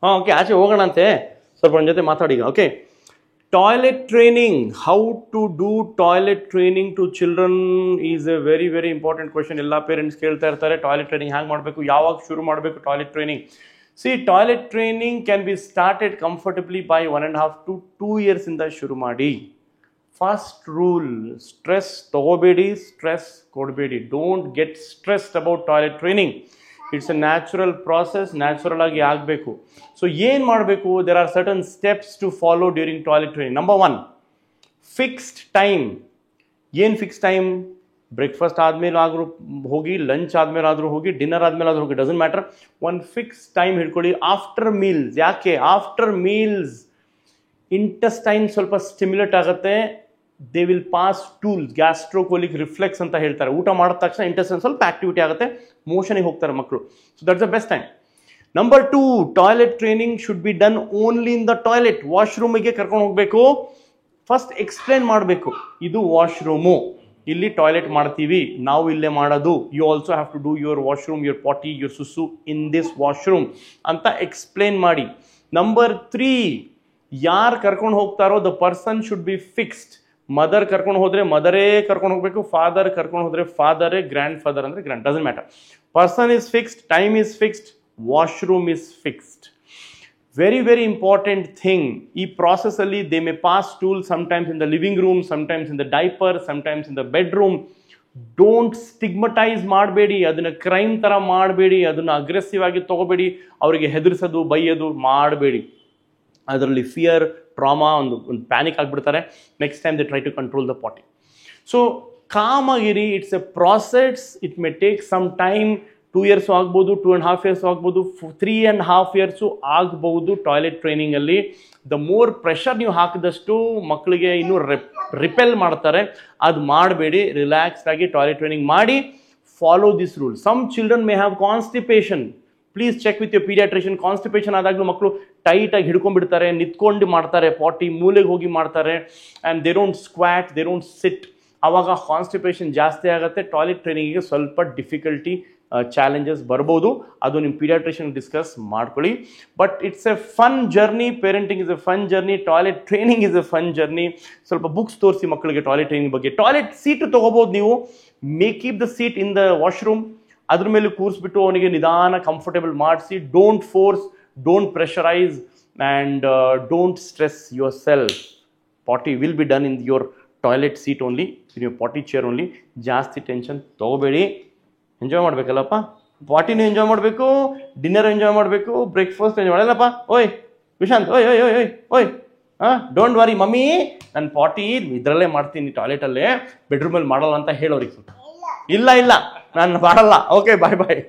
Okay, ಆಚೆ ಹೋಗೋಣಂತೆ, ಸ್ವಲ್ಪ ನನ್ನ ಜೊತೆ ಮಾತಾಡಿ ಈಗ. Okay, toilet training, how to do toilet training to children is a very very important question. ಎಲ್ಲ ಪೇರೆಂಟ್ಸ್ ಕೇಳ್ತಾ ಇರ್ತಾರೆ, ಟಾಯ್ಲೆಟ್ ಟ್ರೈನಿಂಗ್ ಹ್ಯಾಂಗೆ ಮಾಡಬೇಕು, ಯಾವಾಗ ಶುರು ಮಾಡಬೇಕು toilet training. See, toilet training can be started comfortably by 1.5 to 2 years ಇಂದ ಶುರು ಮಾಡಿ. ಫಸ್ಟ್ ರೂಲ್, ಸ್ಟ್ರೆಸ್ ತಗೋಬೇಡಿ, ಸ್ಟ್ರೆಸ್ ಕೊಡಬೇಡಿ. Don't get stressed about toilet training. It's a natural process, natural ಆಗಿ ಆಗಬೇಕು. ಸೊ ಏನು ಮಾಡಬೇಕು, there are certain steps to follow during toilet training. Number 1, fixed time. ಏನು ಫಿಕ್ಸ್ ಟೈಮ್? ಬ್ರೇಕ್ಫಾಸ್ಟ್ ಆದಮೇಲೆ ಆದರೂ ಹೋಗಿ, ಲಂಚ್ ಆದಮೇಲೆ ಆದರೂ ಹೋಗಿ, ಡಿನ್ನರ್ ಆದಮೇಲೆ ಆದರೂ ಹೋಗಿ, ಡಸಂಟ್ ಮ್ಯಾಟರ್. ಒಂದು ಫಿಕ್ಸ್ ಟೈಮ್ ಹಿಡ್ಕೊಳ್ಳಿ. After meals. ಯಾಕೆ ಆಫ್ಟರ್ ಮೀಲ್ಸ್? ಇಂಟೆಸ್ಟೈನ್ ಸ್ವಲ್ಪ ಸ್ಟಿಮ್ಯುಲೇಟ್ ಆಗುತ್ತೆ. They will pass stools, gastrocolic reflex ಅಂತ ಹೇಳ್ತಾರೆ. ಊಟ ಮಾಡಿದ ತಕ್ಷಣ ಇಂಟೆಸ್ಟೈನ್ ಸ್ವಲ್ಪ ಆಕ್ಟಿವಿಟಿ ಆಗುತ್ತೆ, ಮೋಷನಿಗೆ ಹೋಗ್ತಾರೆ ಮಕ್ಕಳು. So that's the best time. Number 2, toilet training should be done only in the toilet. ವಾಶ್ರೂಮಿಗೆ ಕರ್ಕೊಂಡು ಹೋಗಬೇಕು. ಫಸ್ಟ್ ಎಕ್ಸ್ಪ್ಲೇನ್ ಮಾಡಬೇಕು, ಇದು ವಾಶ್ರೂಮು, ಇಲ್ಲಿ ಟಾಯ್ಲೆಟ್ ಮಾಡ್ತೀವಿ, ನಾವು ಇಲ್ಲೇ ಮಾಡೋದು. You also have to do your washroom, your potty, your ಸುಸು ಇನ್ ದಿಸ್ ವಾಶ್ರೂಮ್ ಅಂತ ಎಕ್ಸ್ಪ್ಲೇನ್ ಮಾಡಿ. ನಂಬರ್ 3, ಯಾರು ಕರ್ಕೊಂಡು ಹೋಗ್ತಾರೋ the person should be fixed. Mother ಕರ್ಕೊಂಡು ಹೋದರೆ ಮದರೇ ಕರ್ಕೊಂಡು ಹೋಗಬೇಕು, ಫಾದರ್ ಕರ್ಕೊಂಡು ಹೋದರೆ ಫಾದರೇ, ಗ್ರ್ಯಾಂಡ್ ಫಾದರ್ ಅಂದರೆ grand, doesn't matter. Person is fixed, time is fixed, washroom is fixed. Very very important thing. ಈ ಪ್ರಾಸೆಸ್ಸಲ್ಲಿ they may pass stool, sometimes in the living room, sometimes in the diaper, sometimes in the bedroom. Don't stigmatize ಮಾಡಬೇಡಿ, ಅದನ್ನು crime ಥರ ಮಾಡಬೇಡಿ, ಅದನ್ನು aggressive ಆಗಿ ತೊಗೋಬೇಡಿ, ಅವರಿಗೆ ಹೆದರಿಸೋದು ಬೈಯೋದು ಮಾಡಬೇಡಿ. ಅದರಲ್ಲಿ ಫಿಯರ್, ಟ್ರಾಮಾ, ಒಂದು ಪ್ಯಾನಿಕ್ ಆಗಿಬಿಡ್ತಾರೆ. Next time they try to control the potty. So ಕಾಮಾಗಿರಿ, it's a process. It may take some time. 2 years ಆಗ್ಬೋದು, 2.5 years ಆಗ್ಬೋದು, 3.5 years ಆಗ್ಬೋದು. ಟಾಯ್ಲೆಟ್ ಟ್ರೈನಿಂಗಲ್ಲಿ ದ ಮೋರ್ ಪ್ರೆಷರ್ ನೀವು ಹಾಕಿದಷ್ಟು ಮಕ್ಕಳಿಗೆ ಇನ್ನೂ ರಿಪೆಲ್ ಮಾಡ್ತಾರೆ. ಅದು ಮಾಡಬೇಡಿ. ರಿಲ್ಯಾಕ್ಸ್ಡ್ ಆಗಿ ಟಾಯ್ಲೆಟ್ ಟ್ರೈನಿಂಗ್ ಮಾಡಿ. Follow this rule. Some children may have constipation. Please check with your paediatrician. Constipation ಆದಾಗಲೂ ಮಕ್ಕಳು ಟೈಟಾಗಿ ಹಿಡ್ಕೊಂಡ್ಬಿಡ್ತಾರೆ, ನಿಂತ್ಕೊಂಡು ಮಾಡ್ತಾರೆ, ಪಾಟಿ ಮೂಲೆಗೆ ಹೋಗಿ ಮಾಡ್ತಾರೆ, and they don't squat, they don't sit. ಆವಾಗ ಕಾನ್ಸ್ಟಿಪೇಷನ್ ಜಾಸ್ತಿ ಆಗುತ್ತೆ. ಟಾಯ್ಲೆಟ್ ಟ್ರೈನಿಂಗಿಗೆ ಸ್ವಲ್ಪ ಡಿಫಿಕಲ್ಟಿ, ಚಾಲೆಂಜಸ್ ಬರ್ಬೋದು. ಅದು ನಿಮ್ಮ ಪೀಡಿಯಾಟ್ರಿಷಿಯನ್ ಡಿಸ್ಕಸ್ ಮಾಡ್ಕೊಳ್ಳಿ. But it's a fun journey. Parenting is a fun journey. Toilet training is a fun journey. ಸ್ವಲ್ಪ ಬುಕ್ಸ್ ತೋರಿಸಿ ಮಕ್ಕಳಿಗೆ ಟಾಯ್ಲೆಟ್ ಟ್ರೈನಿಂಗ್ ಬಗ್ಗೆ. ಟಾಯ್ಲೆಟ್ ಸೀಟು ತೊಗೋಬೋದು ನೀವು. May keep the seat in the washroom. ಅದ್ರ ಮೇಲೆ ಕೂರಿಸ್ಬಿಟ್ಟು ಅವನಿಗೆ ನಿಧಾನ ಕಂಫರ್ಟೇಬಲ್ ಮಾಡಿಸಿ. Don't force, don't pressurize, and don't stress yourself. Potty will be done in your toilet seat only, in your potty chair only. ಜಾಸ್ತಿ tension ತೊಗೋಬೇಡಿ. Enjoy ಮಾಡಬೇಕಲ್ಲಪ್ಪ, ಪಾಟಿನೂ enjoy ಮಾಡಬೇಕು, dinner enjoy ಮಾಡಬೇಕು, breakfast enjoy ಮಾಡಲ್ಲಪ್ಪ. ಓಯ್ ವಿಶಾಂತ್, ಓಯ್ ಓಯ್ ಓಯ್ ಓಯ್ ಓಯ್ ಡೋಂಟ್ ವರಿ ಮಮ್ಮಿ, ನನ್ನ ಪಾಟಿ ಇದರಲ್ಲೇ ಮಾಡ್ತೀನಿ, ಟಾಯ್ಲೆಟಲ್ಲೇ, ಬೆಡ್ರೂಮಲ್ಲಿ ಮಾಡಲ್ಲ ಅಂತ ಹೇಳೋರಿಗೆ. ಇಲ್ಲ ಇಲ್ಲ, ನಾನು ಮಾಡಲ್ಲ. ಓಕೆ, ಬಾಯ್ ಬಾಯ್.